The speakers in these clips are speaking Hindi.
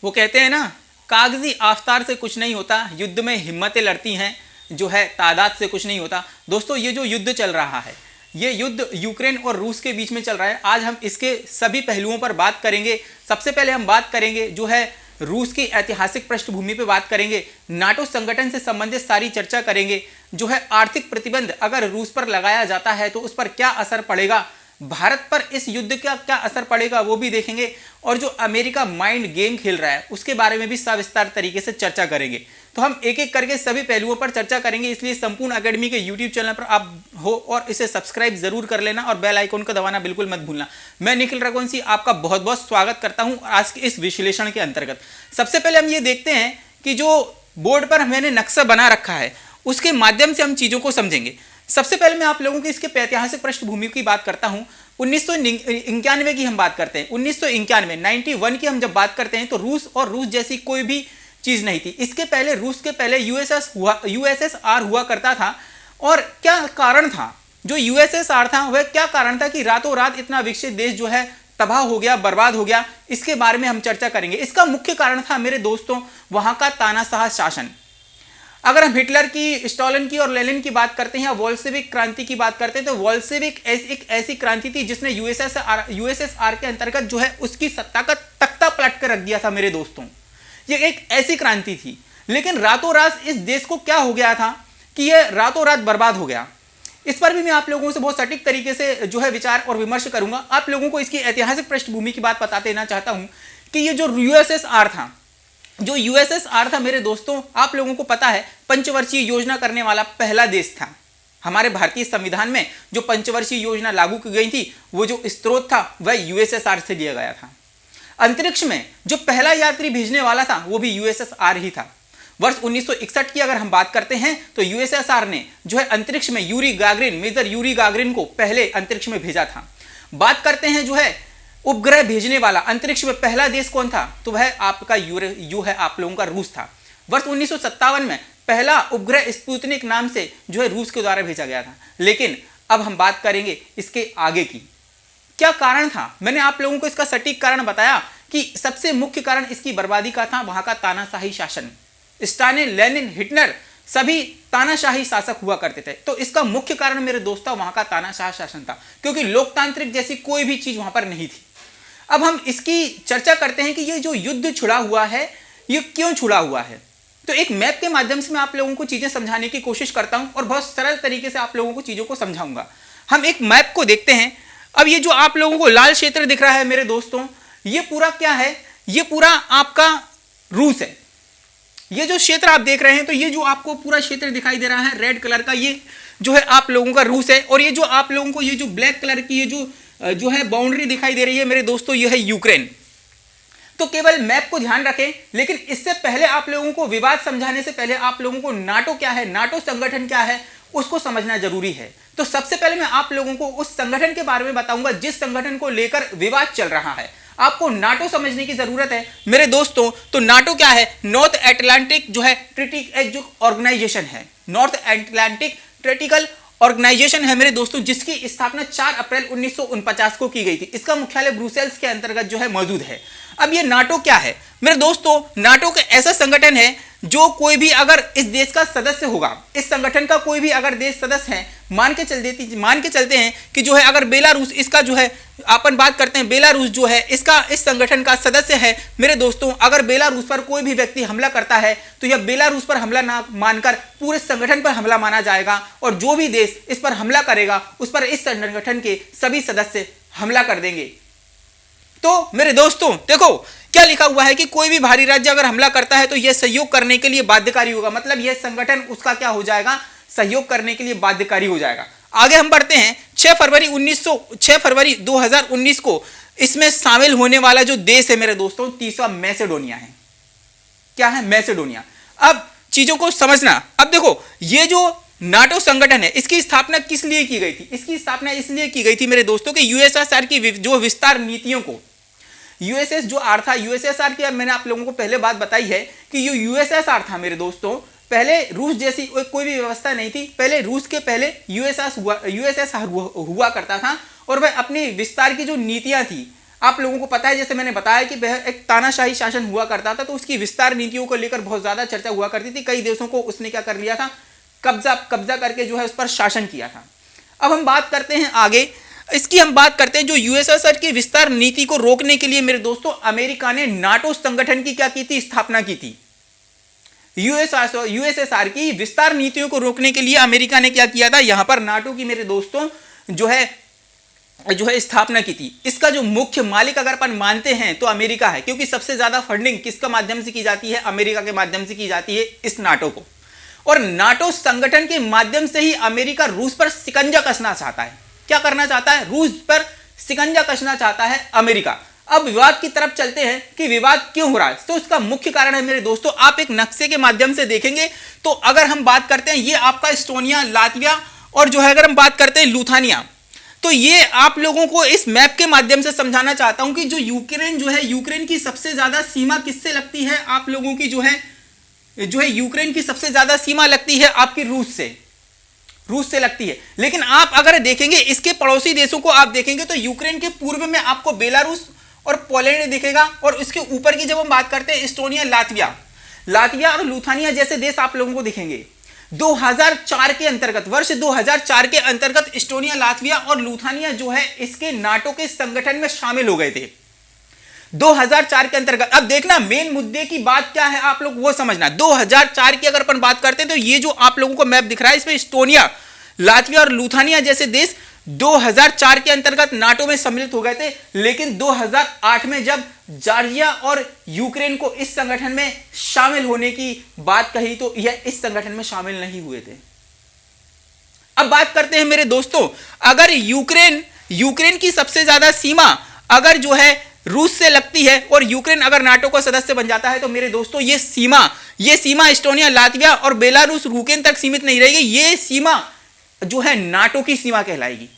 वो कहते हैं ना, कागजी आफ्तार से कुछ नहीं होता, युद्ध में हिम्मतें लड़ती हैं, जो है तादाद से कुछ नहीं होता। दोस्तों, ये जो युद्ध चल रहा है, ये युद्ध यूक्रेन और रूस के बीच में चल रहा है। आज हम इसके सभी पहलुओं पर बात करेंगे। सबसे पहले हम बात करेंगे जो है रूस की ऐतिहासिक पृष्ठभूमि पे बात करेंगे, नाटो संगठन से संबंधित सारी चर्चा करेंगे, जो है आर्थिक प्रतिबंध अगर रूस पर लगाया जाता है तो उस पर क्या असर पड़ेगा, भारत पर इस युद्ध का क्या असर पड़ेगा वो भी देखेंगे, और जो अमेरिका माइंड गेम खेल रहा है उसके बारे में भी सविस्तार तरीके से चर्चा करेंगे। तो हम एक एक करके सभी पहलुओं पर चर्चा करेंगे, इसलिए संपूर्ण अकेडमी के यूट्यूब चैनल पर आप हो और इसे सब्सक्राइब जरूर कर लेना और बेल आइकन को दबाना बिल्कुल मत भूलना। मैं निखिल रघुवंशी आपका बहुत बहुत स्वागत करता हूं आज के इस विश्लेषण के अंतर्गत। सबसे पहले हम ये देखते हैं कि जो बोर्ड पर मैंने नक्शा बना रखा है उसके माध्यम से हम चीजों को समझेंगे। सबसे पहले मैं आप लोगों की इसके ऐतिहासिक पृष्ठभूमि की बात करता हूं। 1991 की हम बात करते हैं, 1991 की हम जब बात करते हैं तो रूस जैसी कोई भी चीज नहीं थी। इसके पहले रूस के पहले यूएसएसआर हुआ करता था। और क्या कारण था जो यूएसएसआर था, वह क्या कारण था कि रातों रात इतना विकसित देश जो है तबाह हो गया, बर्बाद हो गया, इसके बारे में हम चर्चा करेंगे। इसका मुख्य कारण था मेरे दोस्तों वहां का तानाशाह शासन। अगर हम हिटलर की, स्टालिन की और लेनिन की बात करते हैं या वोल्शेविक क्रांति की बात करते हैं तो वोल्शेविक एक ऐसी क्रांति थी जिसने यूएसएसआर के अंतर्गत जो है उसकी सत्ता का तख्ता पलट कर रख दिया था मेरे दोस्तों। ये एक ऐसी क्रांति थी, लेकिन रातों रात इस देश को क्या हो गया था कि यह रातों रात बर्बाद हो गया। इस पर भी मैं आप लोगों से बहुत सटीक तरीके से जो है विचार और विमर्श करूंगा। आप लोगों को इसकी ऐतिहासिक पृष्ठभूमि की बात बताते रहना चाहता हूं कि ये जो यूएसएसआर था मेरे दोस्तों, आप लोगों को पता है पंचवर्षीय योजना करने वाला पहला देश था। हमारे भारतीय संविधान में जो पंचवर्षीय योजना लागू की गई थी, वो जो स्रोत था वह यूएसएसआर से लिया गया था। अंतरिक्ष में जो पहला यात्री भेजने वाला था वो भी यूएसएसआर ही था। वर्ष 1961 की अगर हम बात करते हैं तो यूएसएसआर ने जो है अंतरिक्ष में मेजर यूरी गागरिन को पहले अंतरिक्ष में भेजा था। बात करते हैं जो है उपग्रह भेजने वाला अंतरिक्ष में पहला देश कौन था, तो वह आपका आप लोगों का रूस था। वर्ष 1957 में पहला उपग्रह स्पुतनिक नाम से जो है रूस के द्वारा भेजा गया था। लेकिन अब हम बात करेंगे इसके आगे की, क्या कारण था। मैंने आप लोगों को इसका सटीक कारण बताया कि सबसे मुख्य कारण इसकी बर्बादी का था वहां का तानाशाही शासन। स्टालिन, लेनिन, हिटलर सभी तानाशाही शासक हुआ करते थे। तो इसका मुख्य कारण मेरे दोस्तों वहां का तानाशाह शासन था, क्योंकि लोकतांत्रिक जैसी कोई भी चीज वहां पर नहीं थी। अब हम इसकी चर्चा करते हैं कि ये जो युद्ध छुड़ा हुआ है ये क्यों छुड़ा हुआ है। तो एक मैप के माध्यम से मैं आप लोगों को चीजें समझाने की कोशिश करता हूं और बहुत सरल तरीके से आप लोगों को चीजों को समझाऊंगा। हम एक मैप को देखते हैं। अब ये जो आप लोगों को लाल क्षेत्र दिख रहा है मेरे दोस्तों, ये पूरा क्या है, ये पूरा आपका रूस है। ये जो क्षेत्र आप देख रहे हैं, तो ये जो आपको पूरा क्षेत्र दिखाई दे रहा है रेड कलर का, ये जो है आप लोगों का रूस है। और ये जो आप लोगों को ये जो ब्लैक कलर की ये जो है बाउंड्री दिखाई दे रही है मेरे दोस्तों, ये है यूक्रेन। तो केवल मैप को ध्यान रखें, लेकिन इससे पहले आप लोगों को विवाद समझाने से पहले आप लोगों को नाटो क्या है, नाटो संगठन क्या है, उसको समझना जरूरी है। तो सबसे पहले मैं आप लोगों को उस संगठन के बारे में बताऊंगा जिस संगठन को लेकर विवाद चल रहा है। आपको नाटो समझने की जरूरत है मेरे दोस्तों। तो नाटो क्या है, नॉर्थ अटलांटिक जो है ट्रीटी जो ऑर्गेनाइजेशन है, नॉर्थ अटलांटिक ट्रीटिकल ऑर्गेनाइजेशन है मेरे दोस्तों, जिसकी स्थापना 4 अप्रैल 1949 को की गई थी। इसका मुख्यालय ब्रुसेल्स के अंतर्गत जो है मौजूद है। अब ये नाटो क्या है मेरे दोस्तों, नाटो का ऐसा संगठन है जो कोई भी अगर इस देश का सदस्य होगा, इस संगठन का कोई भी अगर देश सदस्य है, मान के चलते हैं कि जो है अगर बेलारूस इसका जो है, अपन बात करते हैं बेलारूस जो है इसका इस संगठन का सदस्य है मेरे दोस्तों। अगर बेलारूस पर कोई भी व्यक्ति हमला करता है तो यह बेलारूस पर हमला ना मानकर पूरे संगठन पर हमला माना जाएगा, और जो भी देश इस पर हमला करेगा उस पर इस संगठन के सभी सदस्य हमला कर देंगे। तो मेरे दोस्तों देखो क्या लिखा हुआ है कि कोई भी भारी राज्य अगर हमला करता है तो यह सहयोग करने के लिए बाध्यकारी होगा, मतलब यह संगठन उसका क्या हो जाएगा, सहयोग करने के लिए बाध्यकारी हो जाएगा। आगे हम बढ़ते हैं। 6 फरवरी 2019 को इसमें शामिल होने वाला जो देश है मेरे दोस्तों, तीसरा मैसेडोनिया है। क्या है, मैसेडोनिया। अब चीजों को समझना। अब देखो ये जो नाटो संगठन है इसकी स्थापना किस लिए की गई थी, इसकी स्थापना इसलिए की गई थी मेरे दोस्तों कि यूएसएसआर की जो विस्तार नीतियों को, यूएसएसआर था, यूएसएसआर की मैंने आप लोगों को पहले बात बताई है कि ये यूएसएसआर था मेरे दोस्तों, पहले रूस जैसी कोई भी व्यवस्था नहीं थी। पहले रूस के पहले यूएसएसआर हुआ करता था, और वह अपनी विस्तार की जो नीतियां थी, आप लोगों को पता है, जैसे मैंने बताया कि वह एक तानाशाही शासन हुआ करता था, तो उसकी विस्तार नीतियों को लेकर बहुत ज्यादा चर्चा हुआ करती थी। कई देशों को उसने क्या कर लिया था, कब्जा करके जो है उस पर शासन किया था। अब हम बात करते हैं आगे इसकी, हम बात करते हैं जो यूएसएसआर की विस्तार नीति को रोकने के लिए मेरे दोस्तों अमेरिका ने नाटो संगठन की क्या की थी, स्थापना की थी। यूएसएसआर की विस्तार नीतियों को रोकने के लिए अमेरिका ने क्या किया था, यहां पर नाटो की मेरे दोस्तों जो है स्थापना की थी। इसका जो मुख्य मालिक अगर अपन मानते हैं तो अमेरिका है, क्योंकि सबसे ज्यादा फंडिंग किसके माध्यम से की जाती है, अमेरिका के माध्यम से की जाती है इस नाटो को। और नाटो संगठन के माध्यम से ही अमेरिका रूस पर शिकंजा कसना चाहता है। क्या करना चाहता है, रूस पर शिकंजा कसना चाहता है अमेरिका। अब विवाद की तरफ चलते हैं कि विवाद क्यों हो रहा है। तो उसका मुख्य कारण है मेरे दोस्तों, आप एक नक्शे के माध्यम से देखेंगे तो अगर हम बात करते हैं, ये आपका एस्टोनिया, लातविया और जो है अगर हम बात करते हैं लुथानिया, तो ये आप लोगों को इस मैप के माध्यम से समझाना चाहता हूं कि जो यूक्रेन की सबसे ज्यादा सीमा किससे लगती है, आप लोगों की जो है यूक्रेन की सबसे ज्यादा सीमा लगती है आपकी रूस से लगती है। लेकिन आप अगर देखेंगे इसके पड़ोसी देशों को आप देखेंगे तो यूक्रेन के पूर्व में आपको बेलारूस और पोलैंड दिखेगा, और उसके ऊपर की जब हम बात करते हैं एस्टोनिया, लातविया और लुथानिया जैसे देश आप लोगों को दिखेंगे। 2004 के अंतर्गत, वर्ष 2004 के अंतर्गत एस्टोनिया, लातविया और लुथानिया जो है इसके नाटो के संगठन में शामिल हो गए थे 2004 के अंतर्गत। अब देखना मेन मुद्दे की बात क्या है, आप लोग वो समझना। 2004 की अगर अपन बात करते हैं तो ये जो आप लोगों को मैप दिख रहा है, इसमें एस्टोनिया, लातविया और लुथानिया जैसे देश 2004 के अंतर्गत नाटो में सम्मिलित हो गए थे। लेकिन 2008 में जब जॉर्जिया और यूक्रेन को इस संगठन में शामिल होने की बात कही तो यह इस संगठन में शामिल नहीं हुए थे। अब बात करते हैं मेरे दोस्तों, अगर यूक्रेन की सबसे ज्यादा सीमा अगर जो है रूस से लगती है और यूक्रेन अगर नाटो का सदस्य बन जाता है तो मेरे दोस्तों ये सीमा एस्टोनिया, लातविया और बेलारूस, यूक्रेन तक सीमित नहीं रहेगी। ये सीमा जो है नाटो की सीमा कहलाएगी।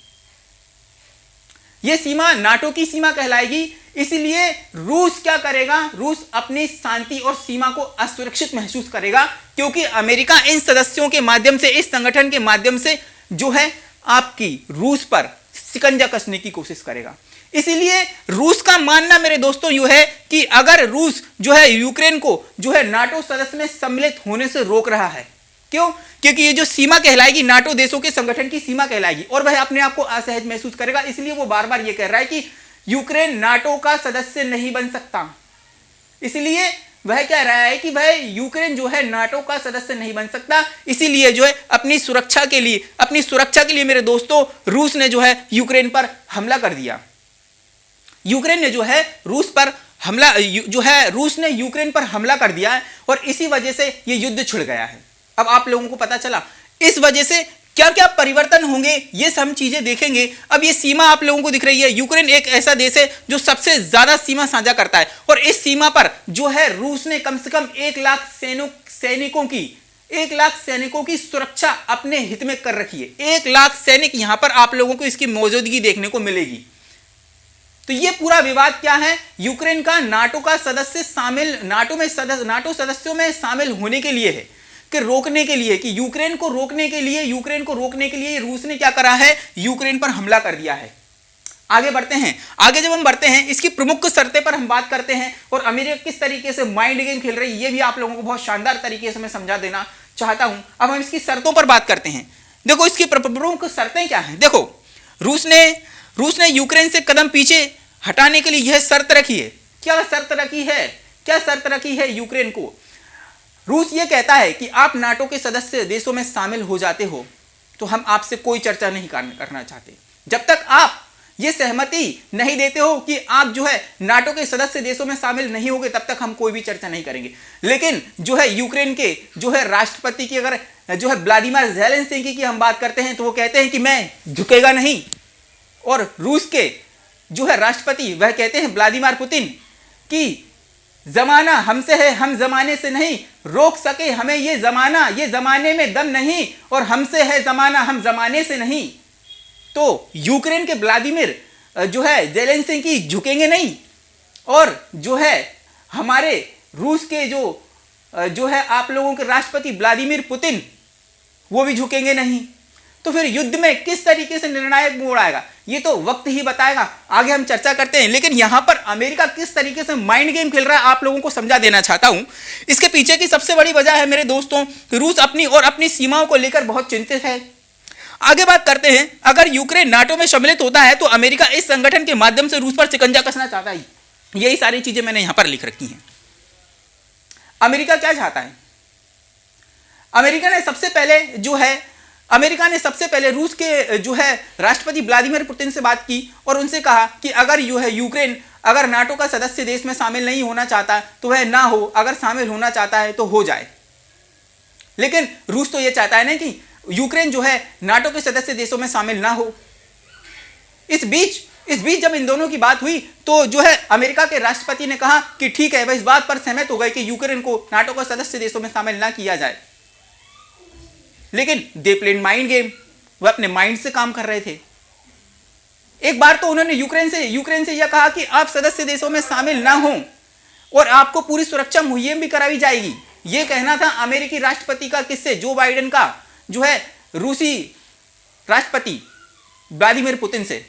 यह सीमा नाटो की सीमा कहलाएगी। इसलिए रूस क्या करेगा, रूस अपनी शांति और सीमा को असुरक्षित महसूस करेगा, क्योंकि अमेरिका इन सदस्यों के माध्यम से, इस संगठन के माध्यम से जो है आपकी रूस पर शिकंजा कसने की कोशिश करेगा। इसीलिए रूस का मानना मेरे दोस्तों यह है कि अगर रूस जो है यूक्रेन को जो है नाटो सदस्य में सम्मिलित होने से रोक रहा है, क्यों, क्योंकि ये जो सीमा कहलाएगी नाटो देशों के संगठन की सीमा कहलाएगी और वह अपने आप को असहज महसूस करेगा। इसलिए वो बार बार ये कह रहा है कि यूक्रेन नाटो का सदस्य नहीं बन सकता। इसलिए वह कह रहा है कि वह यूक्रेन जो है नाटो का सदस्य नहीं बन सकता। इसीलिए जो है अपनी सुरक्षा के लिए मेरे दोस्तों रूस ने जो है यूक्रेन पर हमला कर दिया। यूक्रेन ने जो है रूस ने यूक्रेन पर हमला कर दिया है और इसी वजह से यह युद्ध छिड़ गया है। अब आप लोगों को पता चला इस वजह से क्या क्या परिवर्तन होंगे, ये सब चीजें देखेंगे। अब ये सीमा आप लोगों को दिख रही है, यूक्रेन एक ऐसा देश है जो सबसे ज्यादा सीमा साझा करता है और इस सीमा पर जो है रूस ने कम से कम 1 लाख सैनिकों की सुरक्षा अपने हित में कर रखी है। 1 लाख सैनिक यहां पर आप लोगों को इसकी मौजूदगी देखने को मिलेगी। तो ये पूरा विवाद क्या है, यूक्रेन का नाटो सदस्यों में शामिल होने के लिए है कि रोकने के लिए, कि यूक्रेन को रोकने के लिए रूस ने क्या करा है, यूक्रेन पर हमला कर दिया है। आगे जब हम बढ़ते हैं इसकी प्रमुख शर्तें पर हम बात करते हैं और अमेरिका किस तरीके से माइंड गेम खेल रही है ये भी आप लोगों को बहुत शानदार तरीके से मैं समझा देना चाहता हूं। अब हम इसकी शर्तों पर बात करते हैं। देखो इसकी प्रमुख शर्तें क्या हैं। देखो रूस ने यूक्रेन से कदम पीछे हटाने के लिए यह शर्त रखी है। क्या शर्त रखी है यूक्रेन को। रूस यह कहता है कि आप नाटो के सदस्य देशों में शामिल हो जाते हो तो हम आपसे कोई चर्चा नहीं करना चाहते। जब तक आप ये सहमति नहीं देते हो कि आप जो है नाटो के सदस्य देशों में शामिल नहीं होगे तब तक हम कोई भी चर्चा नहीं करेंगे। लेकिन जो है यूक्रेन के जो है राष्ट्रपति की अगर जो है व्लादिमीर ज़ेलेंस्की की हम बात करते हैं तो वो कहते हैं कि मैं झुकेगा नहीं। और रूस के जो है राष्ट्रपति वह कहते हैं व्लादिमीर पुतिन कि जमाना हमसे है, हम जमाने से नहीं, रोक सके हमें ये जमाने में दम नहीं, और हमसे है जमाना, हम जमाने से नहीं। तो यूक्रेन के व्लादिमीर जो है ज़ेलेंस्की झुकेंगे नहीं और जो है हमारे रूस के जो है आप लोगों के राष्ट्रपति व्लादिमीर पुतिन वो भी झुकेंगे नहीं। तो फिर युद्ध में किस तरीके से निर्णायक मोड़ आएगा ये तो वक्त ही बताएगा, आगे हम चर्चा करते हैं। लेकिन यहां पर अमेरिका किस तरीके से माइंड गेम खेल रहा है आप लोगों को समझा देना चाहता हूं। इसके पीछे की सबसे बड़ी वजह है मेरे दोस्तों, रूस अपनी और अपनी सीमाओं को लेकर बहुत चिंतित है। आगे बात करते हैं, अगर यूक्रेन नाटो में सम्मिलित होता है तो अमेरिका इस संगठन के माध्यम से रूस पर शिकंजा कसना चाहता है। यही सारी चीजें मैंने यहां पर लिख रखी हैं। अमेरिका क्या चाहता है? अमेरिका ने सबसे पहले रूस के राष्ट्रपति व्लादिमीर पुतिन से बात की और उनसे कहा कि अगर यूक्रेन अगर नाटो का सदस्य देश में शामिल नहीं होना चाहता तो वह ना हो, अगर शामिल होना चाहता है तो हो जाए। लेकिन रूस तो यह चाहता है ना कि यूक्रेन नाटो के सदस्य देशों में शामिल ना हो। इस बीच जब इन दोनों की बात हुई तो अमेरिका के राष्ट्रपति ने कहा कि ठीक है, वह इस बात पर सहमत हो गए कि यूक्रेन को नाटो के सदस्य देशों में शामिल ना किया जाए। लेकिन दे प्लेड माइंड गेम, वह अपने माइंड से काम कर रहे थे। एक बार तो उन्होंने यूक्रेन से यह कहा कि आप सदस्य देशों में शामिल ना हो और आपको पूरी सुरक्षा मुहैया भी कराई जाएगी। यह कहना था अमेरिकी राष्ट्रपति का किससे? जो बाइडेन का रूसी राष्ट्रपति व्लादिमीर पुतिन से।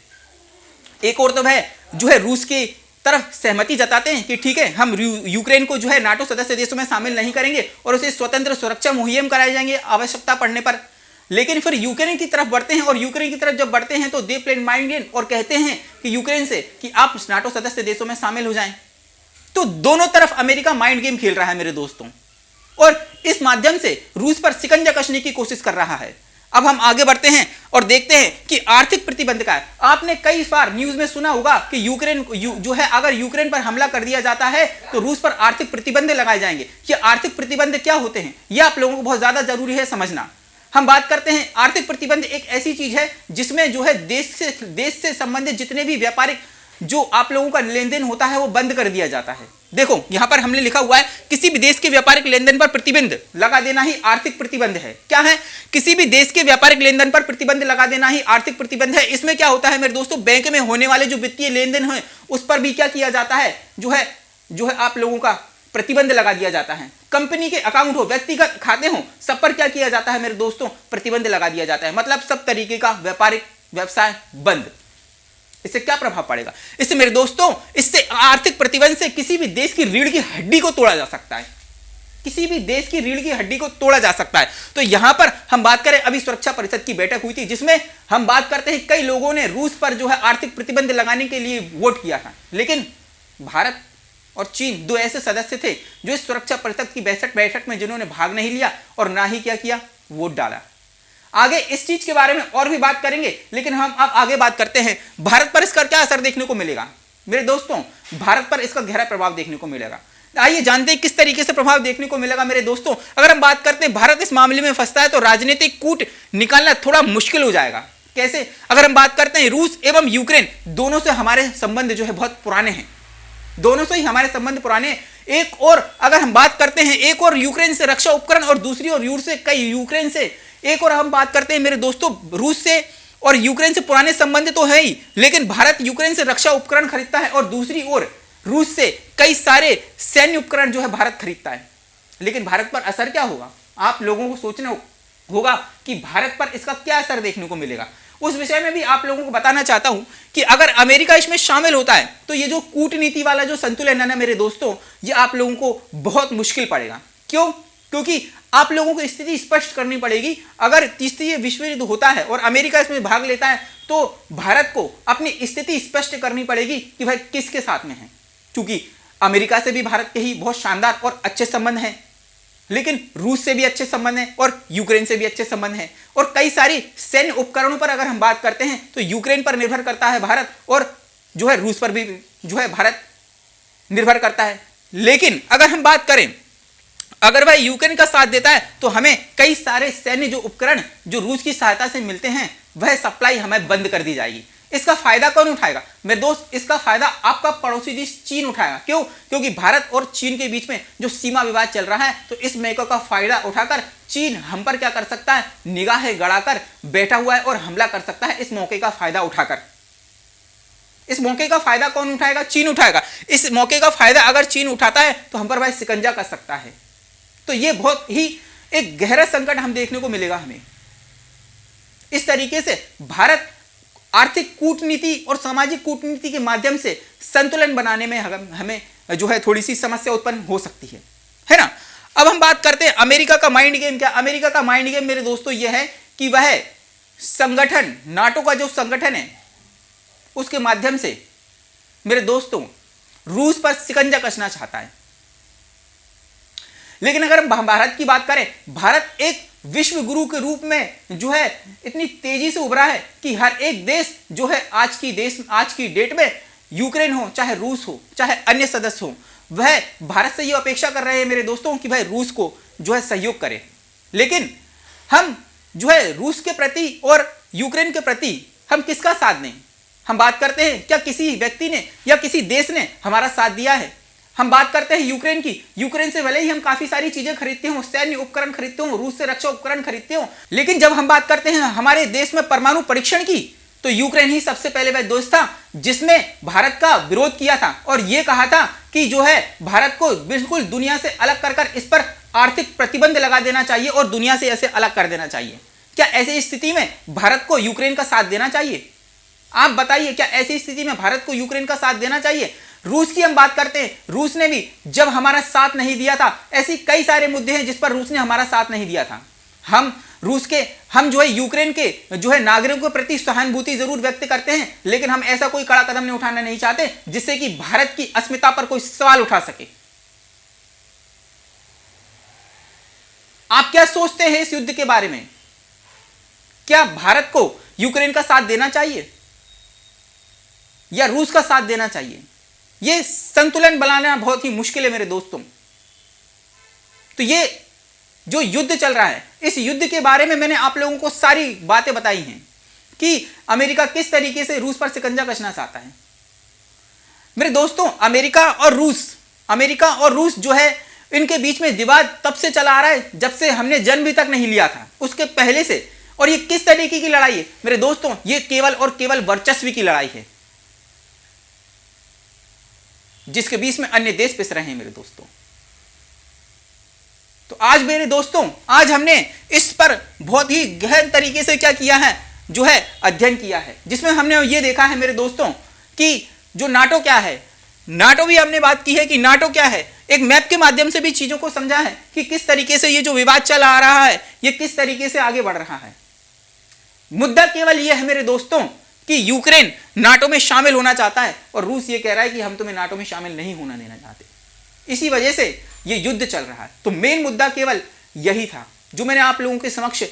एक और तो वह रूस की तरफ सहमति जताते हैं कि ठीक है, हम यूक्रेन को नाटो सदस्य देशों में शामिल नहीं करेंगे और उसे स्वतंत्र सुरक्षा मुहैया कराए जाएंगे आवश्यकता पड़ने पर। लेकिन फिर यूक्रेन की तरफ बढ़ते हैं और यूक्रेन की तरफ जब बढ़ते हैं तो दे प्लेड माइंड गेम और कहते हैं कि यूक्रेन से कि आप नाटो सदस्य देशों में शामिल हो जाएं। तो दोनों तरफ अमेरिका माइंड गेम खेल रहा है मेरे दोस्तों, और इस माध्यम से रूस पर शिकंजा कसने की कोशिश कर रहा है। अब हम आगे बढ़ते हैं और देखते हैं कि आर्थिक प्रतिबंध का है। आपने कई बार न्यूज में सुना होगा कि यूक्रेन अगर यूक्रेन पर हमला कर दिया जाता है तो रूस पर आर्थिक प्रतिबंध लगाए जाएंगे। ये आर्थिक प्रतिबंध क्या होते हैं यह आप लोगों को बहुत ज्यादा जरूरी है समझना। हम बात करते हैं, आर्थिक प्रतिबंध एक ऐसी चीज है जिसमें देश से संबंधित जितने भी व्यापारिक जो आप लोगों का लेन देन होता है वो बंद कर दिया जाता है। देखो यहां पर हमने लिखा हुआ है, किसी भी देश के व्यापारिक लेन देन पर प्रतिबंध लगा देना ही आर्थिक प्रतिबंध है। क्या है? किसी भी देश के व्यापारिक लेन देन पर प्रतिबंध लगा देना ही आर्थिक प्रतिबंध है। इसमें क्या होता है मेरे दोस्तों, बैंक में होने वाले जो वित्तीय लेन देन है उस पर भी क्या किया जाता है, आप लोगों का प्रतिबंध लगा दिया जाता है। कंपनी के अकाउंट हो, व्यक्तिगत खाते हो, सब पर क्या किया जाता है मेरे दोस्तों, प्रतिबंध लगा दिया जाता है। मतलब सब तरीके का व्यापारिक व्यवसाय बंद। इससे क्या प्रभाव पड़ेगा? इससे मेरे दोस्तों, इससे आर्थिक प्रतिबंध से किसी भी देश की रीढ़ की हड्डी को तोड़ा जा सकता है। किसी भी देश की रीढ़ की हड्डी को तोड़ा जा सकता है। तो यहां पर हम बात करें, अभी सुरक्षा परिषद की बैठक हुई थी जिसमें हम बात करते हैं कई लोगों ने रूस पर आर्थिक प्रतिबंध लगाने के लिए वोट किया था। लेकिन भारत और चीन दो ऐसे सदस्य थे जो इस सुरक्षा परिषद की बैठक में जिन्होंने भाग नहीं लिया और ना ही क्या किया, वोट डाला। आगे इस चीज के बारे में और भी बात करेंगे, लेकिन हम अब आगे बात करते हैं भारत पर इसका क्या असर देखने को मिलेगा। मेरे दोस्तों, भारत पर इसका गहरा प्रभाव देखने को मिलेगा। आइए जानते हैं किस तरीके से प्रभाव देखने को मिलेगा मेरे दोस्तों। अगर हम बात करते हैं भारत इस मामले में फंसता है तो राजनीतिक कूट निकालना थोड़ा मुश्किल हो जाएगा। कैसे? अगर हम बात करते हैं, रूस एवं यूक्रेन दोनों से हमारे संबंध बहुत पुराने हैं, दोनों से ही हमारे संबंध पुराने। एक और अगर हम बात करते हैं, एक और यूक्रेन से रक्षा उपकरण और दूसरी ओर यूक्रेन से एक और हम बात करते हैं मेरे दोस्तों, रूस से और यूक्रेन से पुराने संबंध तो है ही, लेकिन भारत यूक्रेन से रक्षा उपकरण खरीदता है और दूसरी ओर रूस से कई सारे सैन्य उपकरण भारत खरीदता है। लेकिन भारत पर असर क्या होगा? आप लोगों को सोचना होगा कि भारत पर इसका क्या असर देखने को मिलेगा। उस विषय में भी आप लोगों को बताना चाहता हूं कि अगर अमेरिका इसमें शामिल होता है तो ये जो कूटनीति वाला जो संतुलन है ना मेरे दोस्तों, ये आप लोगों को बहुत मुश्किल पड़ेगा। क्यों? क्योंकि आप लोगों को स्थिति स्पष्ट करनी पड़ेगी। अगर तीसरी विश्व युद्ध होता है और अमेरिका इसमें भाग लेता है तो भारत को अपनी स्थिति स्पष्ट करनी पड़ेगी कि भाई किसके साथ में है। क्योंकि अमेरिका से भी भारत के ही बहुत शानदार और अच्छे संबंध हैं, लेकिन रूस से भी अच्छे संबंध हैं और यूक्रेन से भी अच्छे संबंध हैं। और कई सारी सैन्य उपकरणों पर अगर हम बात करते हैं तो यूक्रेन पर निर्भर करता है भारत, और रूस पर भी भारत निर्भर करता है। लेकिन अगर हम बात करें, अगर वह यूक्रेन का साथ देता है तो हमें कई सारे सैन्य जो उपकरण जो रूस की सहायता से मिलते हैं वह सप्लाई हमें बंद कर दी जाएगी। इसका फायदा कौन उठाएगा मेरे दोस्त? इसका फायदा आपका पड़ोसी देश चीन उठाएगा। क्यों? क्योंकि भारत और चीन के बीच में जो सीमा विवाद चल रहा है, तो इस मौके का फायदा उठाकर चीन हम पर क्या कर सकता है, निगाहें गड़ाकर बैठा हुआ है और हमला कर सकता है। इस मौके का फायदा उठाकर, इस मौके का फायदा कौन उठाएगा? चीन उठाएगा। इस मौके का फायदा अगर चीन उठाता है तो हम पर भाई शिकंजा कर सकता है। तो ये बहुत ही एक गहरा संकट हम देखने को मिलेगा हमें। इस तरीके से भारत आर्थिक कूटनीति और सामाजिक कूटनीति के माध्यम से संतुलन बनाने में हमें जो है थोड़ी सी समस्या उत्पन्न हो सकती है ना। अब हम बात करते हैं अमेरिका का माइंड गेम। क्या अमेरिका का माइंड गेम मेरे दोस्तों यह है कि वह संगठन, नाटो का जो संगठन है उसके माध्यम से मेरे दोस्तों रूस पर शिकंजा कसना चाहता है। लेकिन अगर हम भारत की बात करें, भारत एक विश्व गुरु के रूप में जो है इतनी तेजी से उभरा है कि हर एक देश जो है आज की डेट में, यूक्रेन हो चाहे रूस हो चाहे अन्य सदस्य हो, वह भारत से ये अपेक्षा कर रहे हैं मेरे दोस्तों कि वह रूस को जो है सहयोग करे। लेकिन हम जो है रूस के प्रति और यूक्रेन के प्रति हम किसका साथ दें? हम बात करते हैं क्या किसी व्यक्ति ने या किसी देश ने हमारा साथ दिया है? हम बात करते हैं यूक्रेन की। यूक्रेन से भले ही हम काफी सारी चीजें खरीदते हो, सैन्य उपकरण खरीदते हो, रूस से रक्षा उपकरण खरीदते हो, लेकिन जब हम बात करते हैं हमारे देश में परमाणु परीक्षण की, तो यूक्रेन ही सबसे पहले वह देश था जिसने भारत का विरोध किया था और यह कहा था कि जो है भारत को बिल्कुल दुनिया से अलग कर इस पर आर्थिक प्रतिबंध लगा देना चाहिए और दुनिया से ऐसे अलग कर देना चाहिए। क्या ऐसी स्थिति में भारत को यूक्रेन का साथ देना चाहिए? आप बताइए, क्या ऐसी स्थिति में भारत को यूक्रेन का साथ देना चाहिए? रूस की हम बात करते हैं, रूस ने भी जब हमारा साथ नहीं दिया था, ऐसी कई सारे मुद्दे हैं जिस पर रूस ने हमारा साथ नहीं दिया था। हम जो है यूक्रेन के जो है नागरिकों के प्रति सहानुभूति जरूर व्यक्त करते हैं, लेकिन हम ऐसा कोई कड़ा कदम नहीं उठाना नहीं चाहते जिससे कि भारत की अस्मिता पर कोई सवाल उठा सके। आप क्या सोचते हैं इस युद्ध के बारे में? क्या भारत को यूक्रेन का साथ देना चाहिए या रूस का साथ देना चाहिए? यह संतुलन बनाना बहुत ही मुश्किल है मेरे दोस्तों। तो ये जो युद्ध चल रहा है, इस युद्ध के बारे में मैंने आप लोगों को सारी बातें बताई हैं कि अमेरिका किस तरीके से रूस पर शिकंजा कसना चाहता है। मेरे दोस्तों, अमेरिका और रूस जो है इनके बीच में विवाद तब से चला आ रहा है जब से हमने जन्म भी तक नहीं लिया था, उसके पहले से। और ये किस तरीके की लड़ाई है मेरे दोस्तों? ये केवल और केवल वर्चस्व की लड़ाई है जिसके बीच में अन्य देश पिस रहे हैं मेरे दोस्तों। तो आज मेरे दोस्तों, आज हमने इस पर बहुत ही गहन तरीके से क्या किया है, जो है अध्ययन किया है, जिसमें हमने ये देखा है मेरे दोस्तों कि जो नाटो क्या है, नाटो भी हमने बात की है कि नाटो क्या है। एक मैप के माध्यम से भी चीजों को समझा है कि किस तरीके से ये जो विवाद चला आ रहा है ये किस तरीके से आगे बढ़ रहा है। मुद्दा केवल यह है मेरे दोस्तों कि यूक्रेन नाटो में शामिल होना चाहता है और रूस ये कह रहा है कि हम तुम्हें नाटो में शामिल नहीं होना देना चाहते। इसी वजह से ये युद्ध चल रहा है। तो मेन मुद्दा केवल यही था जो मैंने आप लोगों के समक्ष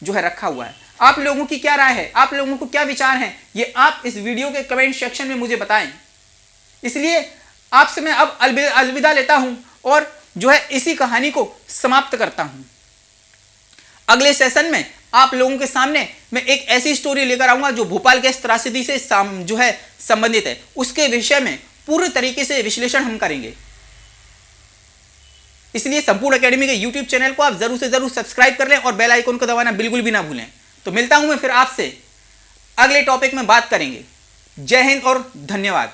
जो है रखा हुआ है। आप लोगों की क्या राय है, आप लोगों को क्या विचार हैं, ये आप इस वीडियो के कमेंट सेक्शन में मुझे बताएं। इसलिए आपसे मैं अब अलविदा लेता हूं और जो है इसी कहानी को समाप्त करता हूं। अगले सेशन में आप लोगों के सामने मैं एक ऐसी स्टोरी लेकर आऊंगा जो भोपाल गैस त्रासदी से जो है संबंधित है। उसके विषय में पूरे तरीके से विश्लेषण हम करेंगे। इसलिए संपूर्ण एकेडमी के YouTube चैनल को आप जरूर से जरूर सब्सक्राइब कर लें और बेल आइकन को दबाना बिल्कुल भी ना भूलें। तो मिलता हूं मैं फिर आपसे, अगले टॉपिक में बात करेंगे। जय हिंद और धन्यवाद।